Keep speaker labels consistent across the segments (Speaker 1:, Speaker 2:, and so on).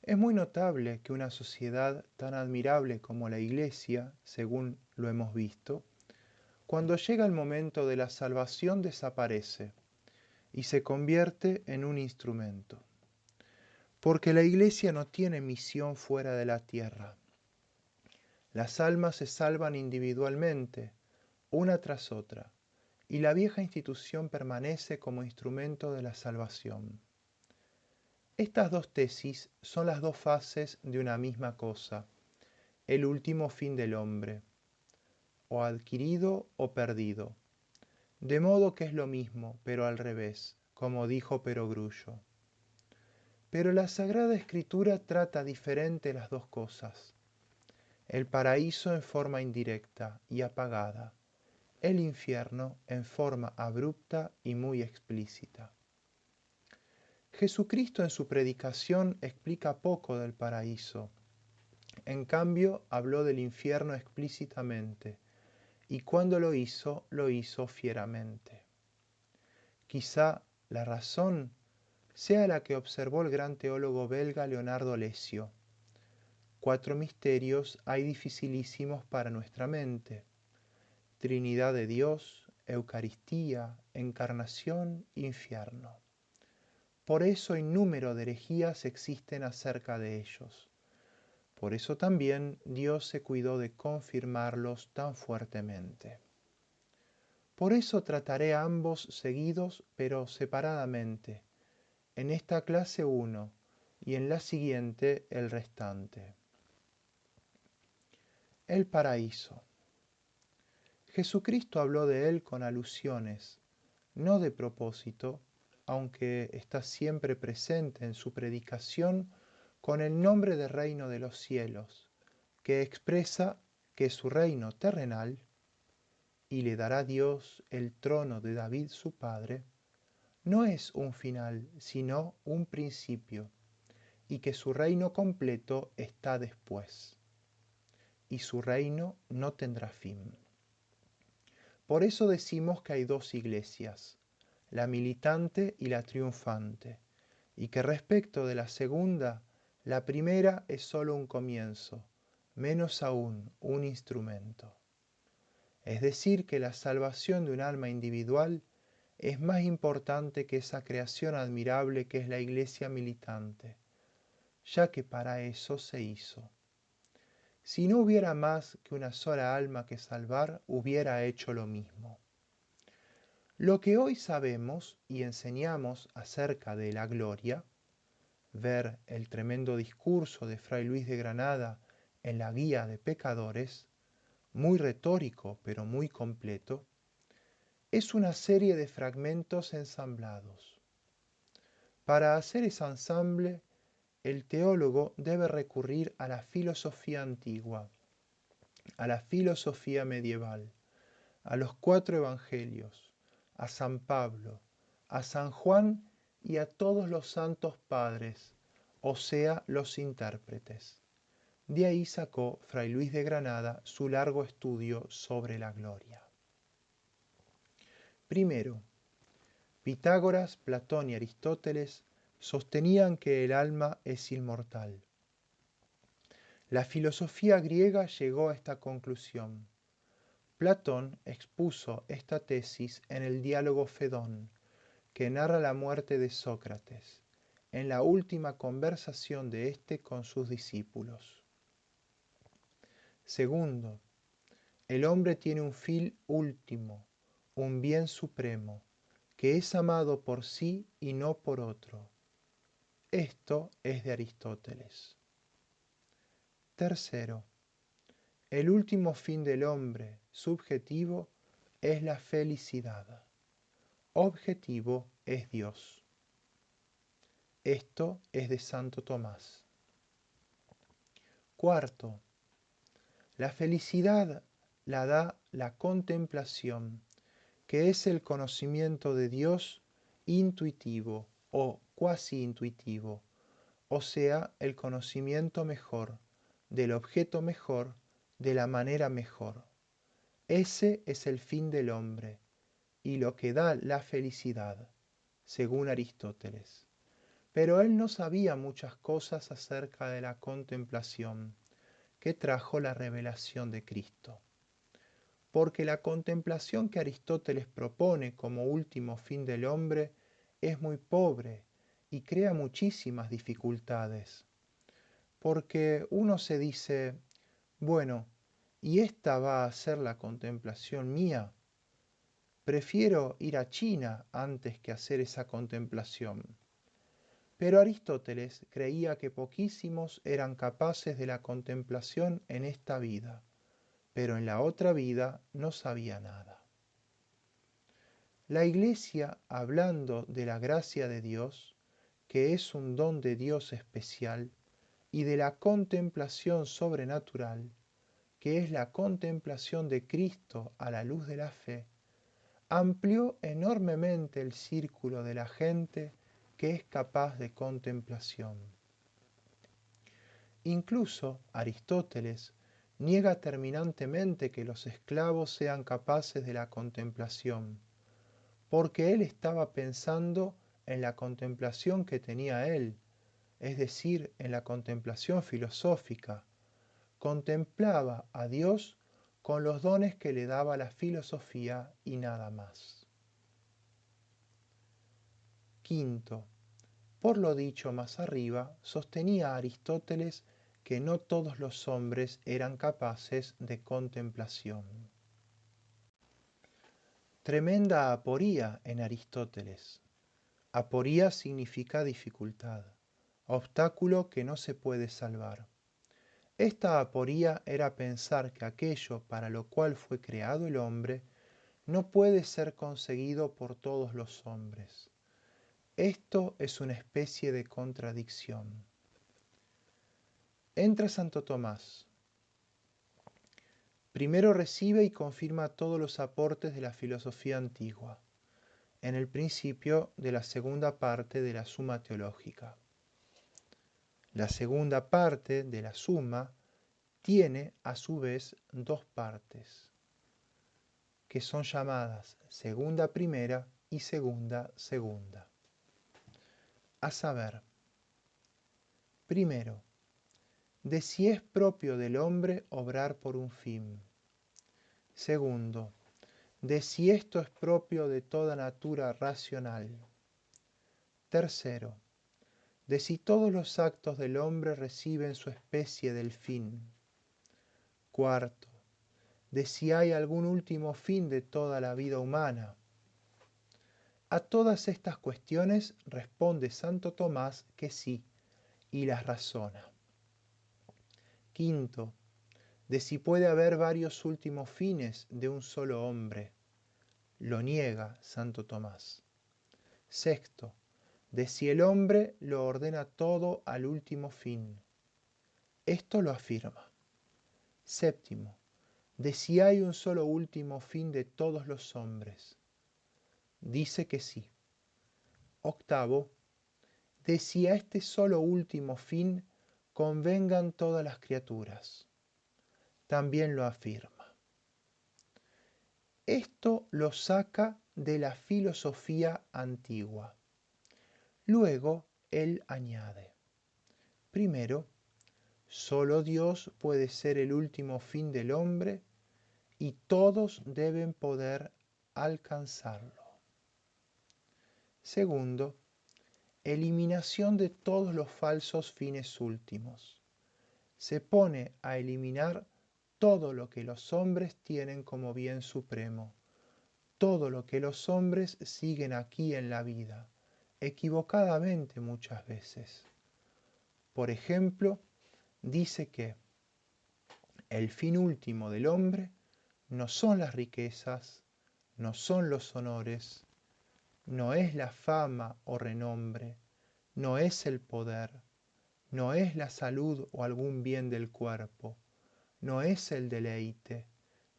Speaker 1: Es muy notable que una sociedad tan admirable como la Iglesia, según lo hemos visto, cuando llega el momento de la salvación desaparece y se convierte en un instrumento. Porque la Iglesia no tiene misión fuera de la tierra. Las almas se salvan individualmente, una tras otra, y la vieja institución permanece como instrumento de la salvación. Estas dos tesis son las dos fases de una misma cosa, el último fin del hombre, o adquirido o perdido, de modo que es lo mismo, pero al revés, como dijo Perogrullo. Pero la Sagrada Escritura trata diferente las dos cosas. El paraíso en forma indirecta y apagada, el infierno en forma abrupta y muy explícita. Jesucristo en su predicación explica poco del paraíso. En cambio, habló del infierno explícitamente, y cuando lo hizo fieramente. Quizá la razón sea la que observó el gran teólogo belga Leonardo Lessio. 4 misterios hay dificilísimos para nuestra mente: Trinidad de Dios, Eucaristía, Encarnación, Infierno. Por eso innúmero de herejías existen acerca de ellos. Por eso también Dios se cuidó de confirmarlos tan fuertemente. Por eso trataré a ambos seguidos pero separadamente, en esta clase uno y en la siguiente el restante. El paraíso. Jesucristo habló de él con alusiones, no de propósito, aunque está siempre presente en su predicación con el nombre de reino de los cielos, que expresa que su reino terrenal, y le dará Dios el trono de David su padre, no es un final, sino un principio, y que su reino completo está después, y su reino no tendrá fin. Por eso decimos que hay dos iglesias, la militante y la triunfante, y que respecto de la segunda, la primera es sólo un comienzo, menos aún un instrumento. Es decir, que la salvación de un alma individual es más importante que esa creación admirable que es la iglesia militante, ya que para eso se hizo. Si no hubiera más que una sola alma que salvar, hubiera hecho lo mismo. Lo que hoy sabemos y enseñamos acerca de la gloria, ver el tremendo discurso de Fray Luis de Granada en la Guía de Pecadores, muy retórico pero muy completo, es una serie de fragmentos ensamblados. Para hacer ese ensamble, el teólogo debe recurrir a la filosofía antigua, a la filosofía medieval, a los 4 evangelios, a San Pablo, a San Juan y a todos los santos padres, o sea, los intérpretes. De ahí sacó Fray Luis de Granada su largo estudio sobre la gloria. Primero, Pitágoras, Platón y Aristóteles sostenían que el alma es inmortal. La filosofía griega llegó a esta conclusión. Platón expuso esta tesis en el diálogo Fedón, que narra la muerte de Sócrates, en la última conversación de éste con sus discípulos. Segundo, el hombre tiene un fin último, un bien supremo, que es amado por sí y no por otro. Esto es de Aristóteles. Tercero, el último fin del hombre, subjetivo, es la felicidad. Objetivo es Dios. Esto es de Santo Tomás. Cuarto, la felicidad la da la contemplación, que es el conocimiento de Dios intuitivo o cuasi intuitivo, o sea, el conocimiento mejor, del objeto mejor, de la manera mejor. Ese es el fin del hombre y lo que da la felicidad, según Aristóteles. Pero él no sabía muchas cosas acerca de la contemplación que trajo la revelación de Cristo. Porque la contemplación que Aristóteles propone como último fin del hombre es muy pobre y crea muchísimas dificultades. Porque uno se dice, bueno, ¿y esta va a ser la contemplación mía? Prefiero ir a China antes que hacer esa contemplación. Pero Aristóteles creía que poquísimos eran capaces de la contemplación en esta vida, pero en la otra vida no sabía nada. La Iglesia, hablando de la gracia de Dios, que es un don de Dios especial, y de la contemplación sobrenatural, que es la contemplación de Cristo a la luz de la fe, amplió enormemente el círculo de la gente que es capaz de contemplación. Incluso Aristóteles niega terminantemente que los esclavos sean capaces de la contemplación, porque él estaba pensando en la contemplación que tenía él, es decir, en la contemplación filosófica. Contemplaba a Dios con los dones que le daba la filosofía y nada más. Quinto, por lo dicho más arriba, sostenía Aristóteles que no todos los hombres eran capaces de contemplación. Tremenda aporía en Aristóteles. Aporía significa dificultad, obstáculo que no se puede salvar. Esta aporía era pensar que aquello para lo cual fue creado el hombre no puede ser conseguido por todos los hombres. Esto es una especie de contradicción. Entra Santo Tomás. Primero recibe y confirma todos los aportes de la filosofía antigua, en el principio de la segunda parte de la Suma Teológica. La segunda parte de la Suma tiene a su vez dos partes, que son llamadas segunda primera y segunda segunda. A saber, primero, de si es propio del hombre obrar por un fin. Segundo, de si esto es propio de toda natura racional. Tercero, de si todos los actos del hombre reciben su especie del fin. Cuarto, de si hay algún último fin de toda la vida humana. A todas estas cuestiones responde Santo Tomás que sí, y las razona. Quinto, de si puede haber varios últimos fines de un solo hombre. Lo niega Santo Tomás. Sexto, de si el hombre lo ordena todo al último fin. Esto lo afirma. Séptimo, de si hay un solo último fin de todos los hombres. Dice que sí. Octavo, de si a este solo último fin convengan todas las criaturas. También lo afirma. Esto lo saca de la filosofía antigua. Luego él añade, primero, solo Dios puede ser el último fin del hombre y todos deben poder alcanzarlo. Segundo, eliminación de todos los falsos fines últimos. Se pone a eliminar todo lo que los hombres tienen como bien supremo, todo lo que los hombres siguen aquí en la vida, equivocadamente muchas veces. Por ejemplo, dice que el fin último del hombre no son las riquezas, no son los honores, no es la fama o renombre, no es el poder, no es la salud o algún bien del cuerpo, no es el deleite,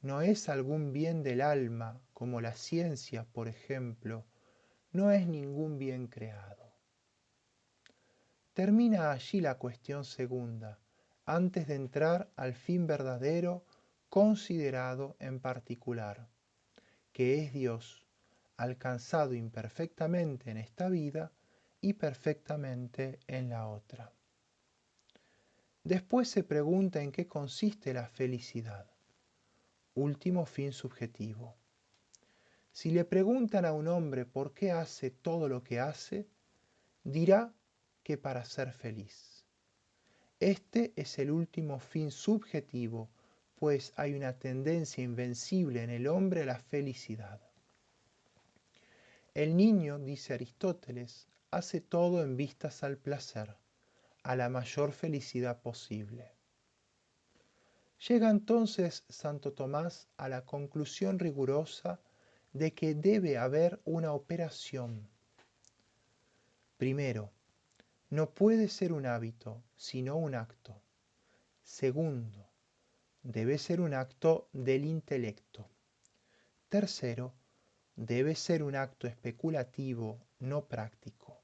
Speaker 1: no es algún bien del alma, como la ciencia, por ejemplo, no es ningún bien creado. Termina allí la cuestión segunda, antes de entrar al fin verdadero considerado en particular, que es Dios, alcanzado imperfectamente en esta vida y perfectamente en la otra. Después se pregunta en qué consiste la felicidad, último fin subjetivo. Si le preguntan a un hombre por qué hace todo lo que hace, dirá que para ser feliz. Este es el último fin subjetivo, pues hay una tendencia invencible en el hombre a la felicidad. El niño, dice Aristóteles, hace todo en vistas al placer, a la mayor felicidad posible. Llega entonces Santo Tomás a la conclusión rigurosa de que debe haber una operación. Primero, no puede ser un hábito, sino un acto. Segundo, debe ser un acto del intelecto. Tercero, debe ser un acto especulativo, no práctico.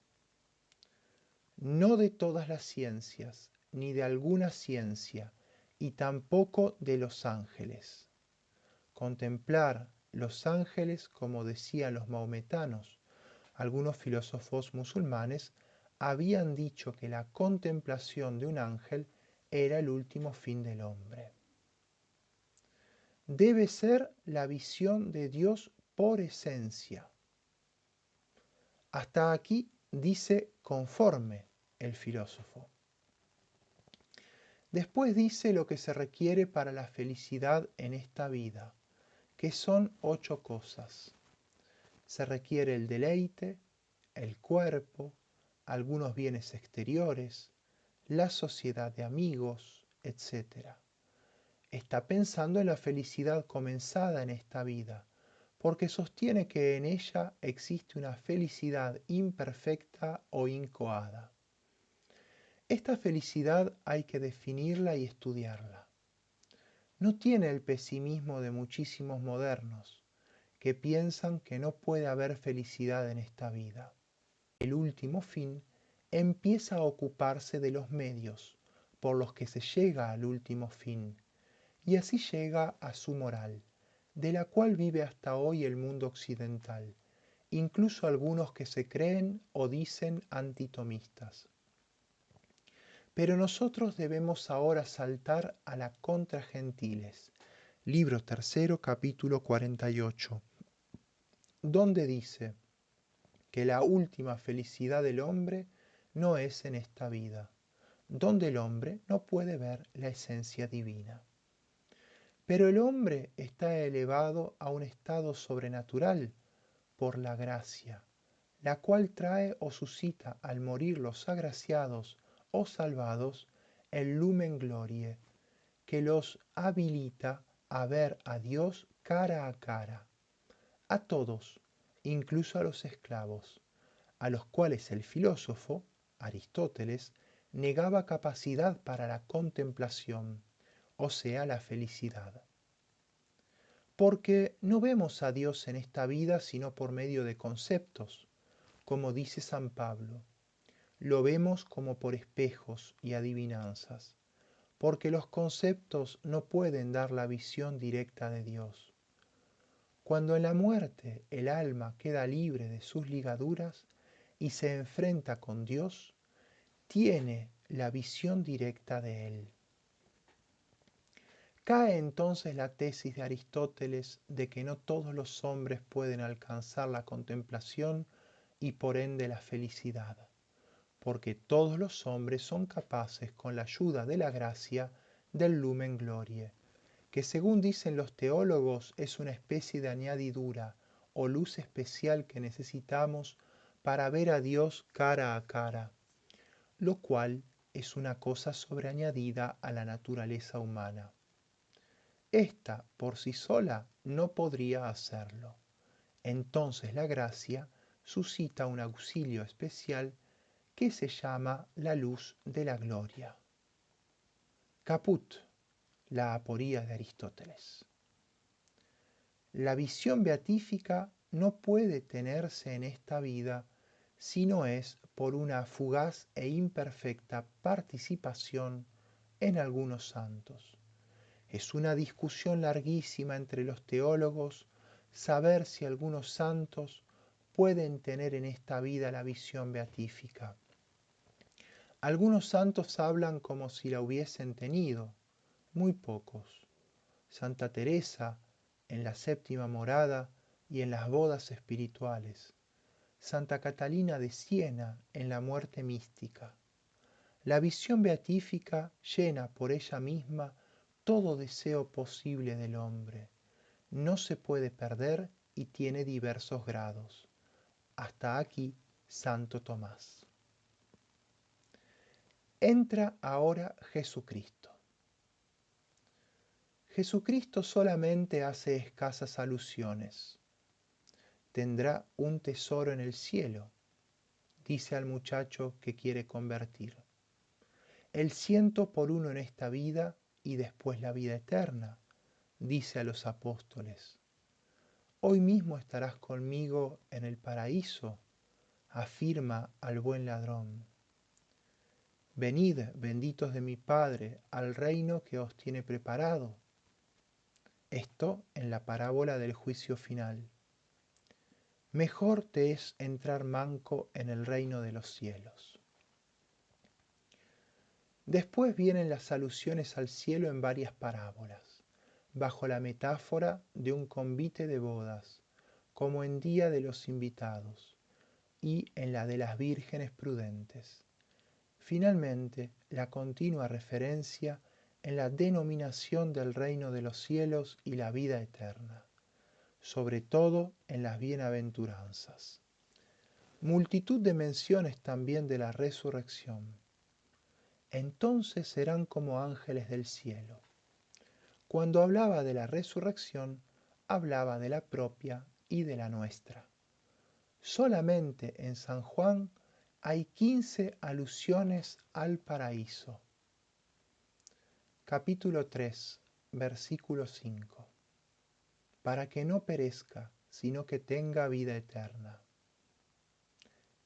Speaker 1: No de todas las ciencias, ni de alguna ciencia, y tampoco de los ángeles. Contemplar los ángeles, como decían los maometanos, algunos filósofos musulmanes habían dicho que la contemplación de un ángel era el último fin del hombre. Debe ser la visión de Dios por esencia. Hasta aquí dice conforme el filósofo. Después dice lo que se requiere para la felicidad en esta vida, que son 8 cosas. Se requiere el deleite, el cuerpo, algunos bienes exteriores, la sociedad de amigos, etc. Está pensando en la felicidad comenzada en esta vida, porque sostiene que en ella existe una felicidad imperfecta o incoada. Esta felicidad hay que definirla y estudiarla. No tiene el pesimismo de muchísimos modernos, que piensan que no puede haber felicidad en esta vida. El último fin empieza a ocuparse de los medios por los que se llega al último fin, y así llega a su moral, de la cual vive hasta hoy el mundo occidental, incluso algunos que se creen o dicen antitomistas. Pero nosotros debemos ahora saltar a la Contra Gentiles, libro 3, capítulo 48, donde dice que la última felicidad del hombre no es en esta vida, donde el hombre no puede ver la esencia divina. Pero el hombre está elevado a un estado sobrenatural por la gracia, la cual trae o suscita al morir los agraciados o salvados el lumen glorie, que los habilita a ver a Dios cara a cara, a todos, incluso a los esclavos, a los cuales el filósofo, Aristóteles, negaba capacidad para la contemplación, o sea, la felicidad. Porque no vemos a Dios en esta vida sino por medio de conceptos, como dice San Pablo. Lo vemos como por espejos y adivinanzas, porque los conceptos no pueden dar la visión directa de Dios. Cuando en la muerte el alma queda libre de sus ligaduras y se enfrenta con Dios, tiene la visión directa de Él. Cae entonces la tesis de Aristóteles de que no todos los hombres pueden alcanzar la contemplación y por ende la felicidad, porque todos los hombres son capaces con la ayuda de la gracia del lumen glorie, que según dicen los teólogos es una especie de añadidura o luz especial que necesitamos para ver a Dios cara a cara, lo cual es una cosa sobreañadida a la naturaleza humana. Esta por sí sola no podría hacerlo. Entonces la gracia suscita un auxilio especial que se llama la luz de la gloria. Caput, la aporía de Aristóteles. La visión beatífica no puede tenerse en esta vida si no es por una fugaz e imperfecta participación en algunos santos. Es una discusión larguísima entre los teólogos saber si algunos santos pueden tener en esta vida la visión beatífica. Algunos santos hablan como si la hubiesen tenido, muy pocos. Santa Teresa en la séptima morada y en las bodas espirituales. Santa Catalina de Siena en la muerte mística. La visión beatífica llena por ella misma todo deseo posible del hombre. No se puede perder y tiene diversos grados. Hasta aquí, Santo Tomás. Entra ahora Jesucristo. Jesucristo solamente hace escasas alusiones. Tendrá un tesoro en el cielo, dice al muchacho que quiere convertir. El 100 por 1 en esta vida y después la vida eterna, dice a los apóstoles. Hoy mismo estarás conmigo en el paraíso, afirma al buen ladrón. Venid, benditos de mi Padre, al reino que os tiene preparado. Esto en la parábola del juicio final. Mejor te es entrar manco en el reino de los cielos. Después vienen las alusiones al cielo en varias parábolas, bajo la metáfora de un convite de bodas, como en Día de los Invitados, y en la de las vírgenes prudentes. Finalmente, la continua referencia en la denominación del reino de los cielos y la vida eterna, sobre todo en las bienaventuranzas. Multitud de menciones también de la resurrección. Entonces serán como ángeles del cielo. Cuando hablaba de la resurrección, hablaba de la propia y de la nuestra. Solamente en San Juan hay 15 alusiones al paraíso. Capítulo 3, versículo 5. Para que no perezca, sino que tenga vida eterna.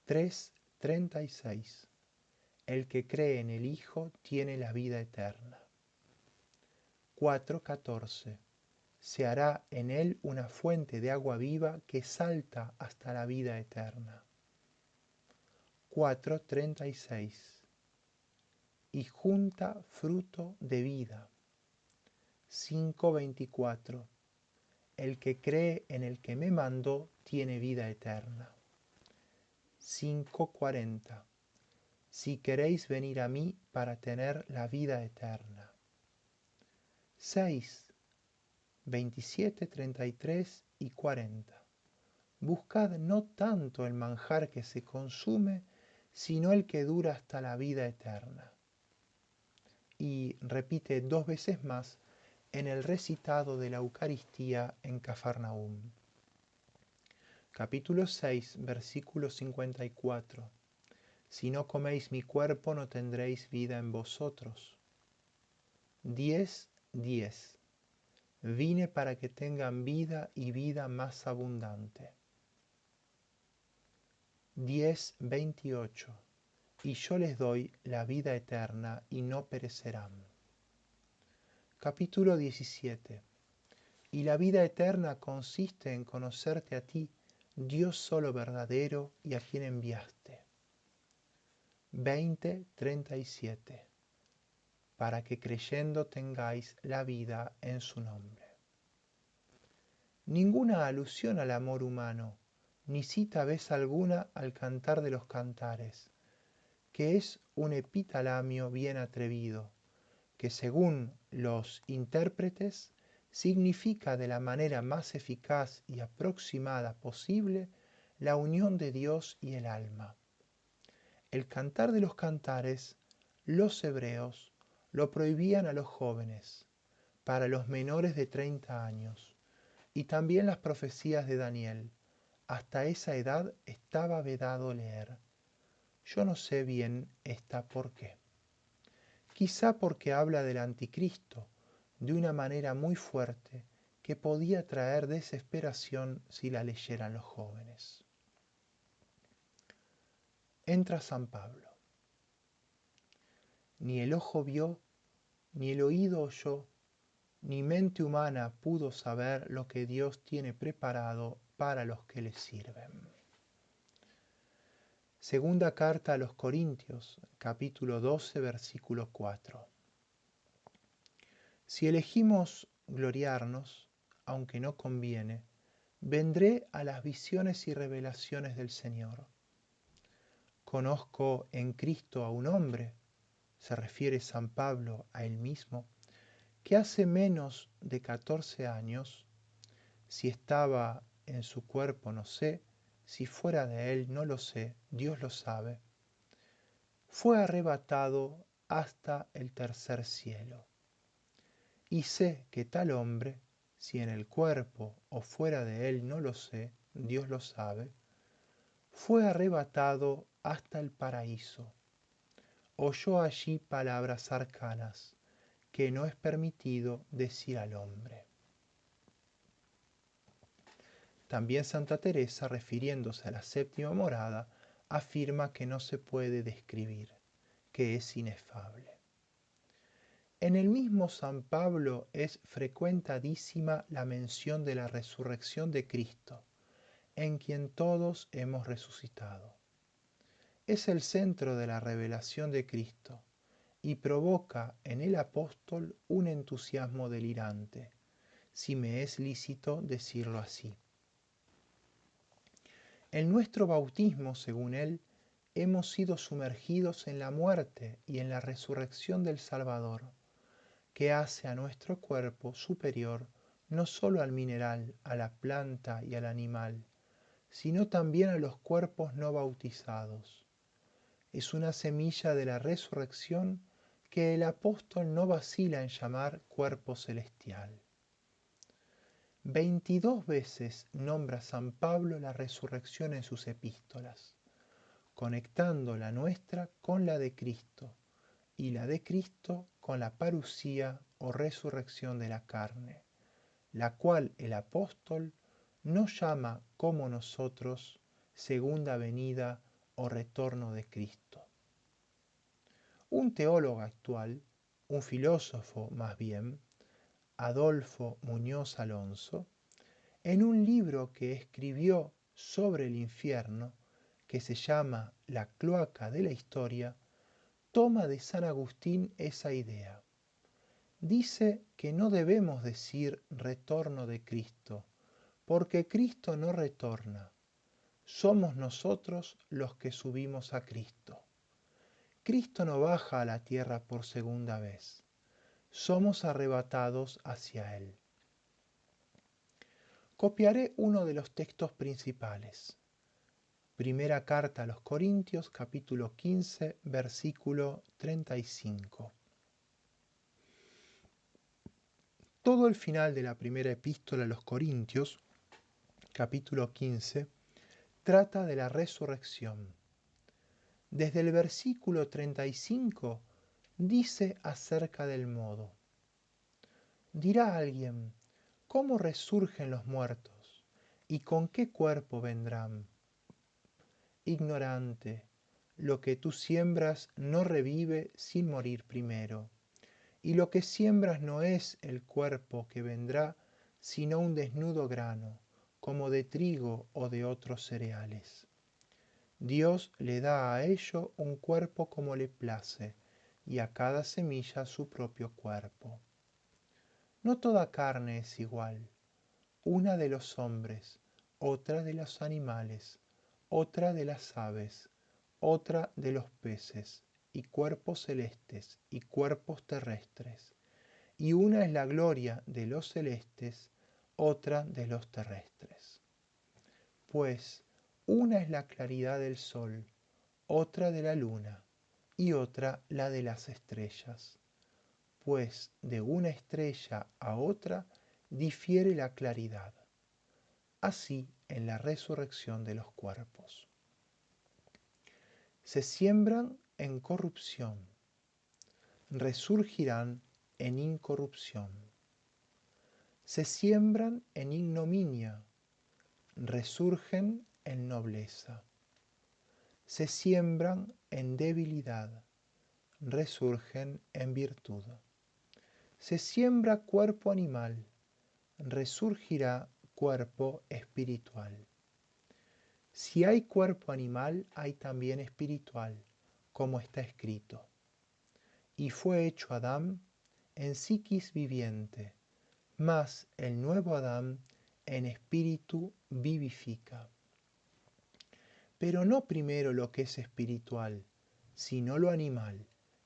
Speaker 1: 3:36. El que cree en el Hijo tiene la vida eterna. 4:14. Se hará en él una fuente de agua viva que salta hasta la vida eterna. 4:36. Y junta fruto de vida. 5:24. El que cree en el que me mandó tiene vida eterna. 5:40. Si queréis venir a mí para tener la vida eterna. 6, 27, 33 y 40. Buscad no tanto el manjar que se consume, sino el que dura hasta la vida eterna. Y repite 2 veces más en el recitado de la Eucaristía en Cafarnaúm. Capítulo 6, versículo 54. Si no coméis mi cuerpo no tendréis vida en vosotros. 10:10. Vine para que tengan vida y vida más abundante. 10:28. Y yo les doy la vida eterna y no perecerán. Capítulo 17. Y la vida eterna consiste en conocerte a ti, Dios solo verdadero y a quien enviaste. 20:37. Para que creyendo tengáis la vida en su nombre. Ninguna alusión al amor humano, ni cita vez alguna al Cantar de los Cantares, que es un epitalamio bien atrevido, que según los intérpretes significa de la manera más eficaz y aproximada posible la unión de Dios y el alma. El Cantar de los Cantares, los hebreos lo prohibían a los jóvenes, para los menores de 30 años, y también las profecías de Daniel. Hasta esa edad estaba vedado leer. Yo no sé bien esta por qué. Quizá porque habla del anticristo de una manera muy fuerte que podía traer desesperación si la leyeran los jóvenes. Entra San Pablo. Ni el ojo vio, ni el oído oyó, ni mente humana pudo saber lo que Dios tiene preparado para los que le sirven. Segunda carta a los Corintios, capítulo 12, versículo 4. Si elegimos gloriarnos, aunque no conviene, vendré a las visiones y revelaciones del Señor. Conozco en Cristo a un hombre, se refiere San Pablo a él mismo, que hace menos de 14 años, si estaba en su cuerpo no sé, si fuera de él no lo sé, Dios lo sabe, fue arrebatado hasta el tercer cielo. Y sé que tal hombre, si en el cuerpo o fuera de él no lo sé, Dios lo sabe, fue arrebatado hasta el paraíso. Oyó allí palabras arcanas que no es permitido decir al hombre. También Santa Teresa, refiriéndose a la séptima morada, afirma que no se puede describir, que es inefable. En el mismo San Pablo es frecuentadísima la mención de la resurrección de Cristo, en quien todos hemos resucitado. Es el centro de la revelación de Cristo y provoca en el apóstol un entusiasmo delirante, si me es lícito decirlo así. En nuestro bautismo, según él, hemos sido sumergidos en la muerte y en la resurrección del Salvador, que hace a nuestro cuerpo superior no solo al mineral, a la planta y al animal, sino también a los cuerpos no bautizados. Es una semilla de la resurrección que el apóstol no vacila en llamar cuerpo celestial. 22 veces nombra San Pablo la resurrección en sus epístolas, conectando la nuestra con la de Cristo y la de Cristo con la parusía o resurrección de la carne, la cual el apóstol no llama como nosotros segunda venida o retorno de Cristo. Un teólogo actual, un filósofo más bien, Adolfo Muñoz Alonso, en un libro que escribió sobre el infierno, que se llama La cloaca de la historia, toma de San Agustín esa idea. Dice que no debemos decir retorno de Cristo, porque Cristo no retorna. Somos nosotros los que subimos a Cristo. Cristo no baja a la tierra por segunda vez. Somos arrebatados hacia Él. Copiaré uno de los textos principales. Primera carta a los Corintios, capítulo 15, versículo 35. Todo el final de la primera epístola a los Corintios, capítulo 15, trata de la resurrección. Desde el versículo 35 dice acerca del modo. Dirá alguien, ¿cómo resurgen los muertos? ¿Y con qué cuerpo vendrán? Ignorante, lo que tú siembras no revive sin morir primero, y lo que siembras no es el cuerpo que vendrá, sino un desnudo grano, como de trigo o de otros cereales. Dios le da a ello un cuerpo como le place, y a cada semilla su propio cuerpo. No toda carne es igual, una de los hombres, otra de los animales, otra de las aves, otra de los peces, y cuerpos celestes y cuerpos terrestres. Y una es la gloria de los celestes, otra de los terrestres. Pues una es la claridad del sol, otra de la luna, y otra la de las estrellas. Pues de una estrella a otra difiere la claridad. Así en la resurrección de los cuerpos. Se siembran en corrupción, resurgirán en incorrupción. Se siembran en ignominia, resurgen en nobleza. Se siembran en debilidad, resurgen en virtud. Se siembra cuerpo animal, resurgirá cuerpo espiritual. Si hay cuerpo animal, hay también espiritual, como está escrito. Y fue hecho Adán en psiquis viviente, mas el nuevo Adán en espíritu vivifica. Pero no primero lo que es espiritual, sino lo animal,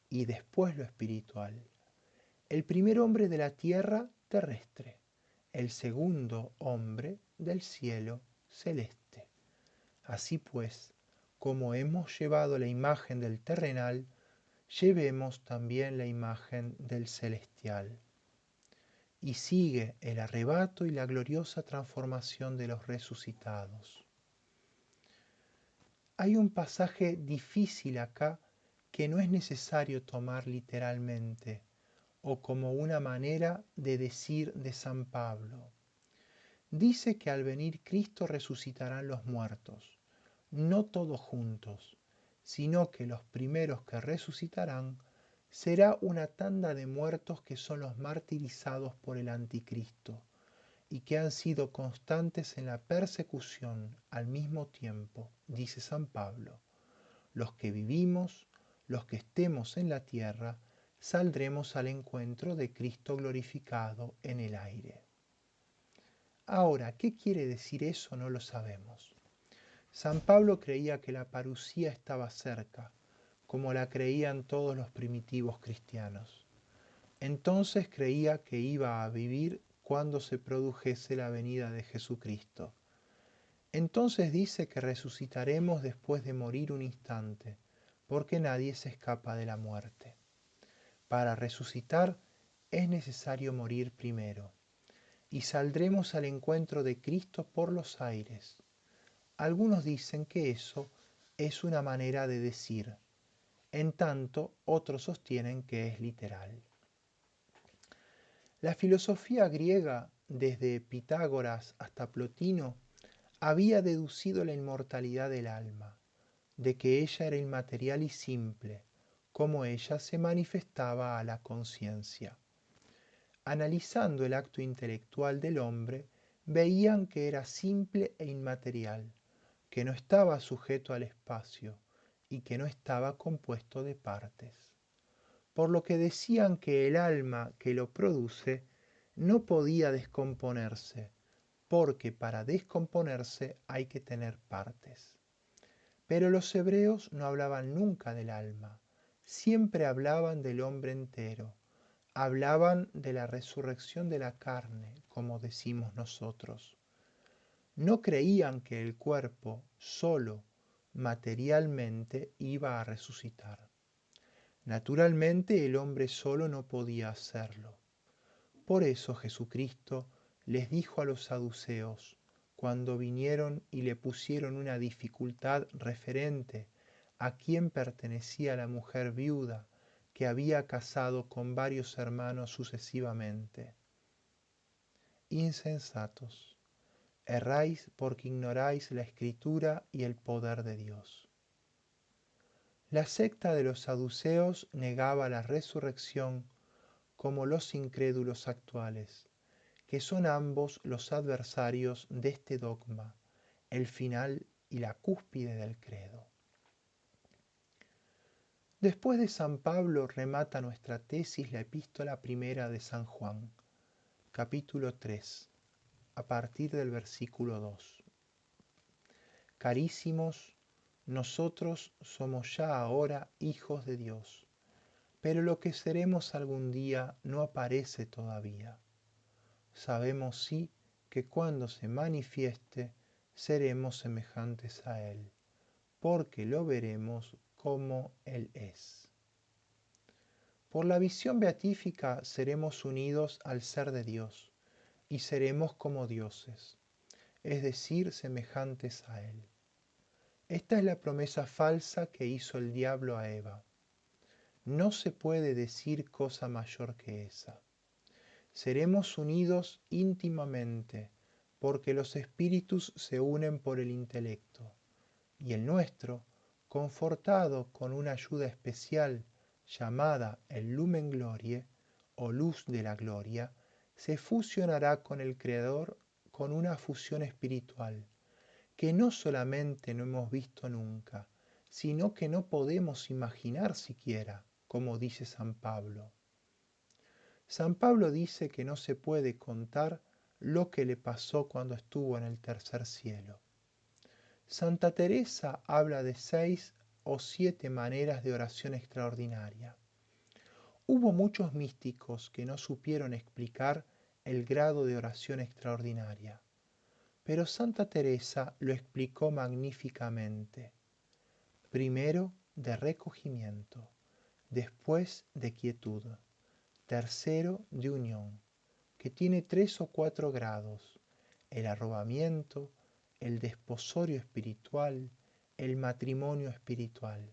Speaker 1: y después lo espiritual. El primer hombre de la tierra terrestre, el segundo hombre del cielo celeste. Así pues, como hemos llevado la imagen del terrenal, llevemos también la imagen del celestial. Y sigue el arrebato y la gloriosa transformación de los resucitados. Hay un pasaje difícil acá que no es necesario tomar literalmente o como una manera de decir de San Pablo. Dice que al venir Cristo resucitarán los muertos, no todos juntos, sino que los primeros que resucitarán será una tanda de muertos que son los martirizados por el anticristo y que han sido constantes en la persecución al mismo tiempo, dice San Pablo. Los que vivimos, los que estemos en la tierra, saldremos al encuentro de Cristo glorificado en el aire. Ahora, ¿qué quiere decir eso? No lo sabemos. San Pablo creía que la parucía estaba cerca, como la creían todos los primitivos cristianos. Entonces creía que iba a vivir cuando se produjese la venida de Jesucristo. Entonces dice que resucitaremos después de morir un instante, porque nadie se escapa de la muerte. Para resucitar es necesario morir primero, y saldremos al encuentro de Cristo por los aires. Algunos dicen que eso es una manera de decir, en tanto otros sostienen que es literal. La filosofía griega, desde Pitágoras hasta Plotino, había deducido la inmortalidad del alma, de que ella era inmaterial y simple, como ella se manifestaba a la conciencia. Analizando el acto intelectual del hombre, veían que era simple e inmaterial, que no estaba sujeto al espacio y que no estaba compuesto de partes. Por lo que decían que el alma que lo produce no podía descomponerse, porque para descomponerse hay que tener partes. Pero los hebreos no hablaban nunca del alma, siempre hablaban del hombre entero, hablaban de la resurrección de la carne, como decimos nosotros. No creían que el cuerpo solo, materialmente, iba a resucitar. Naturalmente el hombre solo no podía hacerlo. Por eso Jesucristo les dijo a los saduceos, cuando vinieron y le pusieron una dificultad referente a quién pertenecía la mujer viuda que había casado con varios hermanos sucesivamente. Insensatos, erráis porque ignoráis la Escritura y el poder de Dios. La secta de los saduceos negaba la resurrección como los incrédulos actuales, que son ambos los adversarios de este dogma, el final y la cúspide del credo. Después de San Pablo remata nuestra tesis la epístola primera de San Juan, capítulo 3, a partir del versículo 2. Carísimos, nosotros somos ya ahora hijos de Dios, pero lo que seremos algún día no aparece todavía. Sabemos sí que cuando se manifieste seremos semejantes a Él, porque lo veremos como Él es. Por la visión beatífica seremos unidos al ser de Dios y seremos como dioses, es decir, semejantes a Él. Esta es la promesa falsa que hizo el diablo a Eva. No se puede decir cosa mayor que esa. Seremos unidos íntimamente, porque los espíritus se unen por el intelecto, y el nuestro, confortado con una ayuda especial llamada el Lumen Glorie, o luz de la gloria, se fusionará con el Creador con una fusión espiritual, que no solamente no hemos visto nunca, sino que no podemos imaginar siquiera, como dice San Pablo. San Pablo dice que no se puede contar lo que le pasó cuando estuvo en el tercer cielo. Santa Teresa habla de 6 o 7 maneras de oración extraordinaria. Hubo muchos místicos que no supieron explicar el grado de oración extraordinaria, pero Santa Teresa lo explicó magníficamente. Primero, de recogimiento, después de quietud, tercero, de unión, que tiene 3 o 4 grados: el arrobamiento, el desposorio espiritual, el matrimonio espiritual.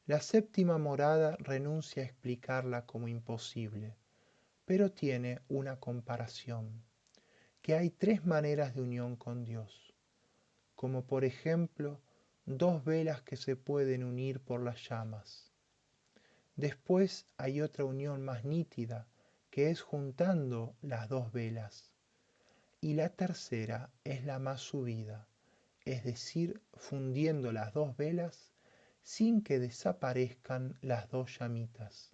Speaker 1: La séptima morada renuncia a explicarla como imposible, pero tiene una comparación, que hay 3 maneras de unión con Dios, como por ejemplo 2 velas que se pueden unir por las llamas. Después hay otra unión más nítida, que es juntando las 2 velas. Y la tercera es la más subida, es decir, fundiendo las 2 velas sin que desaparezcan las 2 llamitas,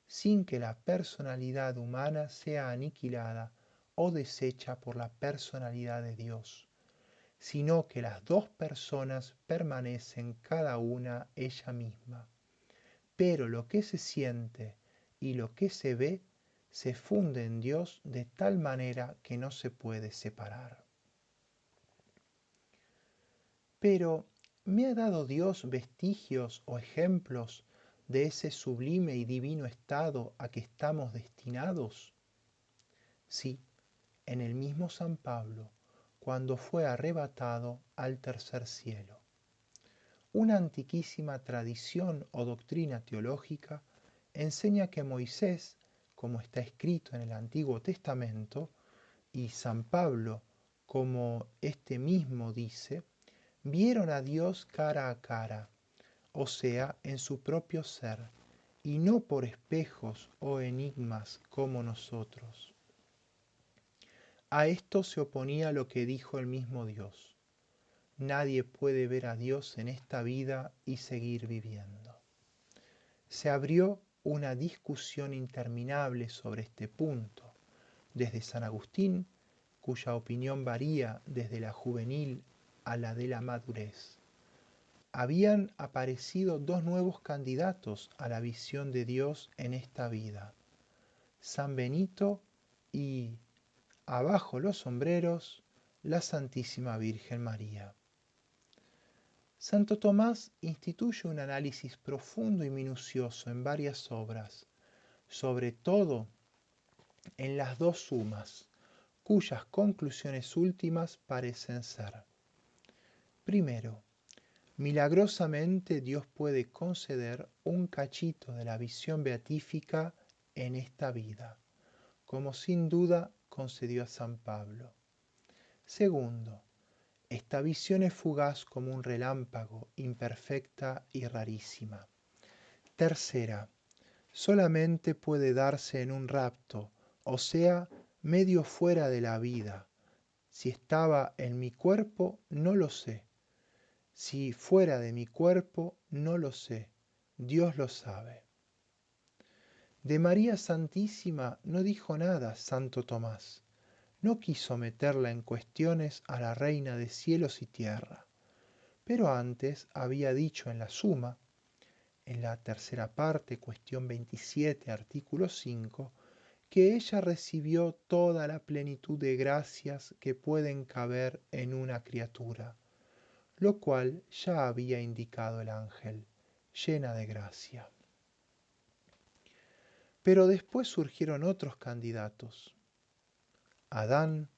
Speaker 1: sin que la personalidad humana sea aniquilada o deshecha por la personalidad de Dios, sino que las 2 personas permanecen cada una ella misma. Pero lo que se siente y lo que se ve se funde en Dios de tal manera que no se puede separar. Pero, ¿me ha dado Dios vestigios o ejemplos de ese sublime y divino estado a que estamos destinados? Sí, en el mismo San Pablo, cuando fue arrebatado al tercer cielo. Una antiquísima tradición o doctrina teológica enseña que Moisés, como está escrito en el Antiguo Testamento, y San Pablo, como este mismo dice, vieron a Dios cara a cara, o sea, en su propio ser, y no por espejos o enigmas como nosotros. A esto se oponía lo que dijo el mismo Dios: nadie puede ver a Dios en esta vida y seguir viviendo. Se abrió una discusión interminable sobre este punto, desde San Agustín, cuya opinión varía desde la juvenil a la de la madurez. Habían aparecido 2 nuevos candidatos a la visión de Dios en esta vida: San Benito y, abajo los sombreros, la Santísima Virgen María. Santo Tomás instituye un análisis profundo y minucioso en varias obras, sobre todo en las 2 sumas, cuyas conclusiones últimas parecen ser: primero, milagrosamente Dios puede conceder un cachito de la visión beatífica en esta vida, como sin duda concedió a San Pablo. Segundo, esta visión es fugaz como un relámpago, imperfecta y rarísima. Tercera, solamente puede darse en un rapto, o sea, medio fuera de la vida. Si estaba en mi cuerpo, no lo sé. Si fuera de mi cuerpo, no lo sé. Dios lo sabe. De María Santísima no dijo nada Santo Tomás. No quiso meterla en cuestiones a la Reina de cielos y tierra, pero antes había dicho en la Suma, en la tercera parte, cuestión 27, artículo 5, que ella recibió toda la plenitud de gracias que pueden caber en una criatura, lo cual ya había indicado el ángel, llena de gracia. Pero después surgieron otros candidatos. Adán,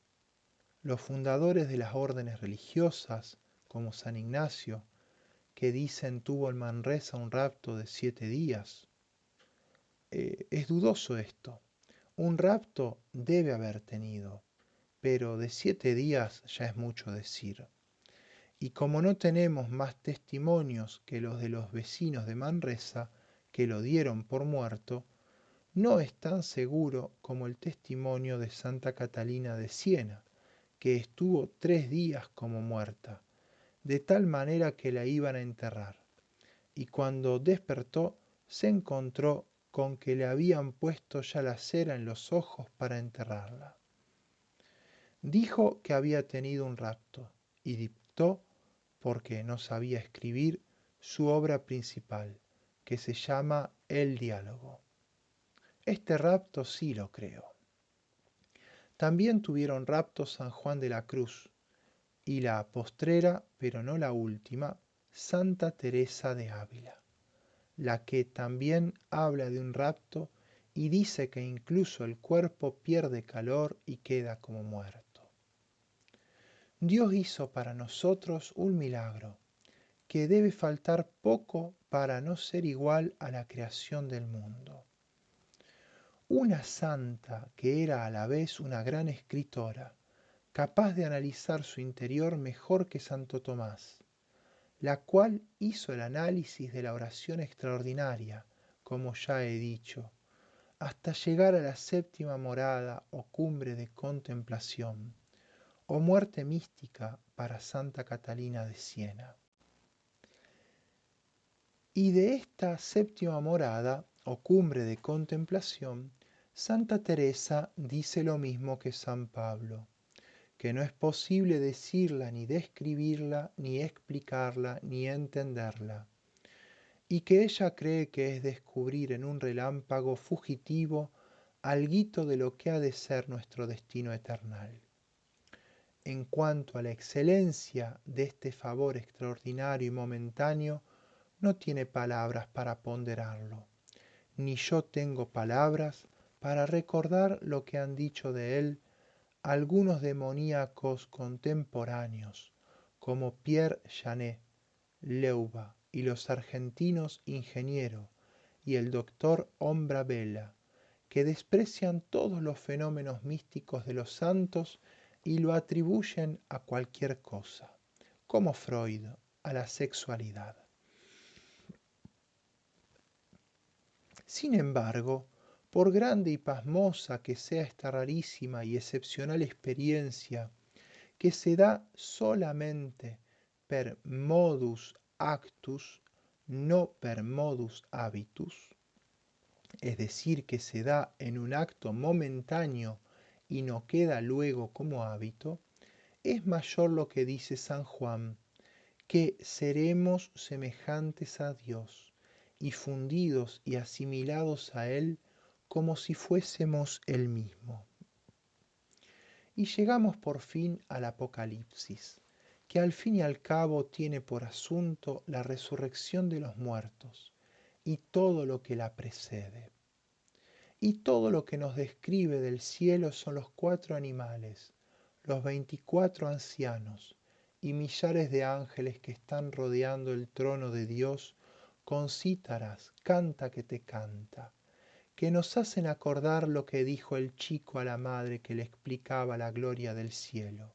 Speaker 1: los fundadores de las órdenes religiosas, como San Ignacio, que dicen tuvo en Manresa un rapto de 7 días. Es dudoso esto. Un rapto debe haber tenido, pero de 7 días ya es mucho decir. Y como no tenemos más testimonios que los de los vecinos de Manresa, que lo dieron por muerto, no es tan seguro como el testimonio de Santa Catalina de Siena, que estuvo 3 días como muerta, de tal manera que la iban a enterrar. Y cuando despertó, se encontró con que le habían puesto ya la cera en los ojos para enterrarla. Dijo que había tenido un rapto y dictó, porque no sabía escribir, su obra principal, que se llama El Diálogo. Este rapto sí lo creo. También tuvieron rapto San Juan de la Cruz y la postrera, pero no la última, Santa Teresa de Ávila, la que también habla de un rapto y dice que incluso el cuerpo pierde calor y queda como muerto. Dios hizo para nosotros un milagro, que debe faltar poco para no ser igual a la creación del mundo. Una santa que era a la vez una gran escritora, capaz de analizar su interior mejor que Santo Tomás, la cual hizo el análisis de la oración extraordinaria, como ya he dicho, hasta llegar a la séptima morada o cumbre de contemplación, o muerte mística para Santa Catalina de Siena. Y de esta séptima morada o cumbre de contemplación, Santa Teresa dice lo mismo que San Pablo, que no es posible decirla, ni describirla, ni explicarla, ni entenderla, y que ella cree que es descubrir en un relámpago fugitivo alguito de lo que ha de ser nuestro destino eternal. En cuanto a la excelencia de este favor extraordinario y momentáneo, no tiene palabras para ponderarlo, ni yo tengo palabras para recordar lo que han dicho de él algunos demoníacos contemporáneos, como Pierre Janet, Leuba y los argentinos Ingeniero y el doctor Ombra Vela, que desprecian todos los fenómenos místicos de los santos y lo atribuyen a cualquier cosa, como Freud, a la sexualidad. Sin embargo, por grande y pasmosa que sea esta rarísima y excepcional experiencia, que se da solamente per modus actus, no per modus habitus, es decir, que se da en un acto momentáneo y no queda luego como hábito, es mayor lo que dice San Juan, que seremos semejantes a Dios y fundidos y asimilados a Él como si fuésemos Él mismo. Y llegamos por fin al Apocalipsis, que al fin y al cabo tiene por asunto la resurrección de los muertos y todo lo que la precede. Y todo lo que nos describe del cielo son los 4 animales, los 24 ancianos y millares de ángeles que están rodeando el trono de Dios con cítaras, canta que te canta, que nos hacen acordar lo que dijo el chico a la madre que le explicaba la gloria del cielo.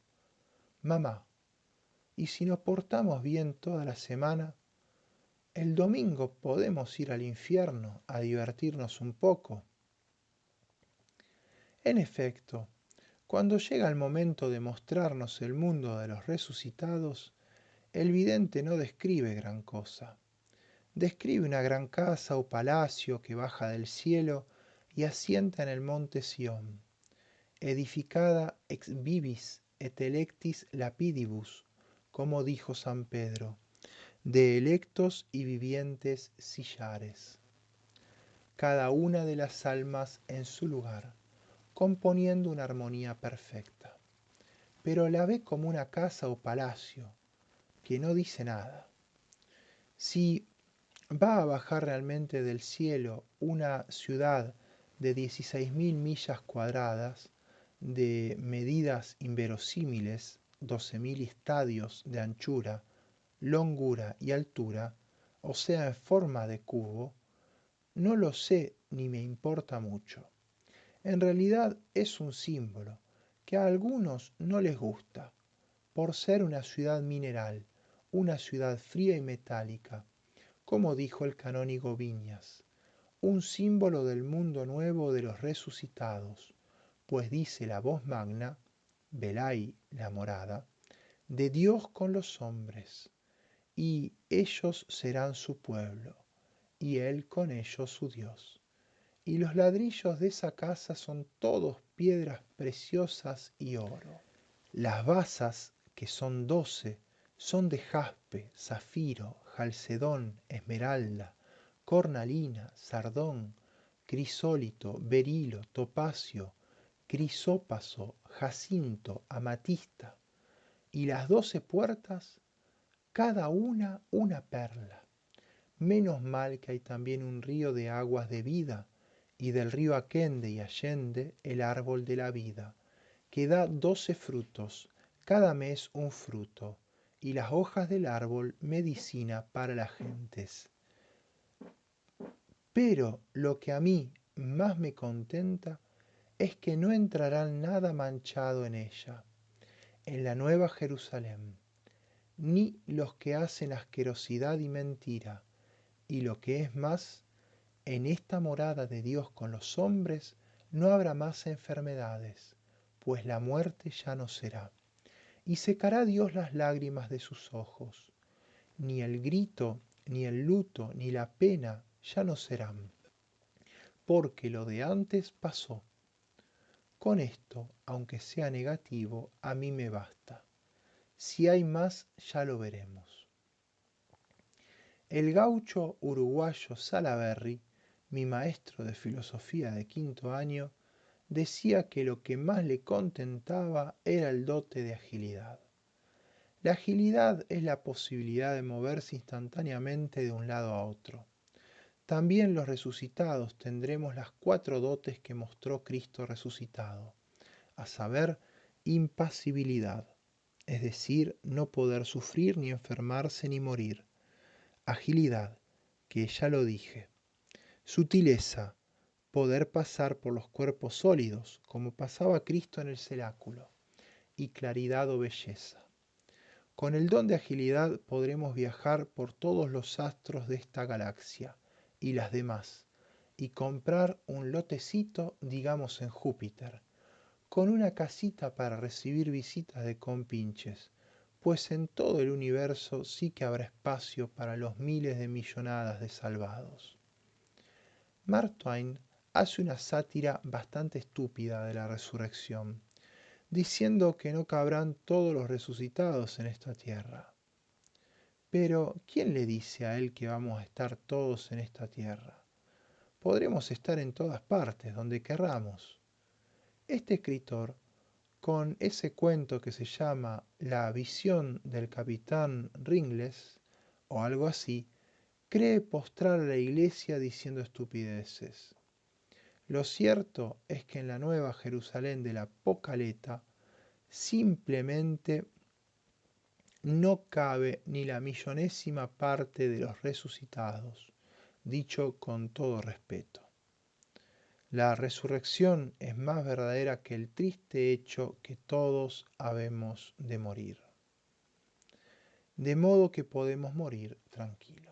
Speaker 1: Mamá, ¿y si nos portamos bien toda la semana? El domingo podemos ir al infierno a divertirnos un poco. En efecto, cuando llega el momento de mostrarnos el mundo de los resucitados, el vidente no describe gran cosa. Describe una gran casa o palacio que baja del cielo y asienta en el monte Sión, edificada ex vivis et electis lapidibus, como dijo San Pedro, de electos y vivientes sillares, cada una de las almas en su lugar, componiendo una armonía perfecta. Pero la ve como una casa o palacio, que no dice nada. Si va a bajar realmente del cielo una ciudad de 16.000 millas cuadradas, de medidas inverosímiles, 12.000 estadios de anchura, longura y altura, o sea en forma de cubo, no lo sé ni me importa mucho. En realidad es un símbolo que a algunos no les gusta, por ser una ciudad mineral, una ciudad fría y metálica, como dijo el canónigo Viñas, un símbolo del mundo nuevo de los resucitados, pues dice la voz magna, Belai, la morada, de Dios con los hombres, y ellos serán su pueblo, y él con ellos su Dios. Y los ladrillos de esa casa son todos piedras preciosas y oro. Las basas, que son 12, son de jaspe, zafiro, jalcedón, esmeralda, cornalina, sardón, crisólito, berilo, topacio, crisópaso, jacinto, amatista. Y las 12 puertas, cada una perla. Menos mal que hay también un río de aguas de vida, y del río Aquende y Allende el árbol de la vida, que da 12 frutos, cada mes un fruto, y las hojas del árbol medicina para las gentes. Pero lo que a mí más me contenta es que no entrará nada manchado en ella, en la nueva Jerusalén, ni los que hacen asquerosidad y mentira, y lo que es más, en esta morada de Dios con los hombres no habrá más enfermedades, pues la muerte ya no será. Y secará Dios las lágrimas de sus ojos. Ni el grito, ni el luto, ni la pena ya no serán, porque lo de antes pasó. Con esto, aunque sea negativo, a mí me basta. Si hay más, ya lo veremos. El gaucho uruguayo Salaberry, mi maestro de filosofía de quinto año, decía que lo que más le contentaba era el dote de agilidad. La agilidad es la posibilidad de moverse instantáneamente de un lado a otro. También los resucitados tendremos las 4 dotes que mostró Cristo resucitado, a saber, impasibilidad, es decir, no poder sufrir ni enfermarse ni morir; agilidad, que ya lo dije; sutileza, poder pasar por los cuerpos sólidos, como pasaba Cristo en el cenáculo; y claridad o belleza. Con el don de agilidad podremos viajar por todos los astros de esta galaxia y las demás, y comprar un lotecito, digamos en Júpiter, con una casita para recibir visitas de compinches, pues en todo el universo sí que habrá espacio para los miles de millonadas de salvados. Mark Twain hace una sátira bastante estúpida de la resurrección, diciendo que no cabrán todos los resucitados en esta tierra. Pero, ¿quién le dice a él que vamos a estar todos en esta tierra? Podremos estar en todas partes, donde querramos. Este escritor, con ese cuento que se llama La visión del capitán Ringles, o algo así, cree postrar a la iglesia diciendo estupideces. Lo cierto es que en la nueva Jerusalén de la Pocaleta simplemente no cabe ni la millonésima parte de los resucitados, dicho con todo respeto. La resurrección es más verdadera que el triste hecho que todos habemos de morir. De modo que podemos morir tranquilos.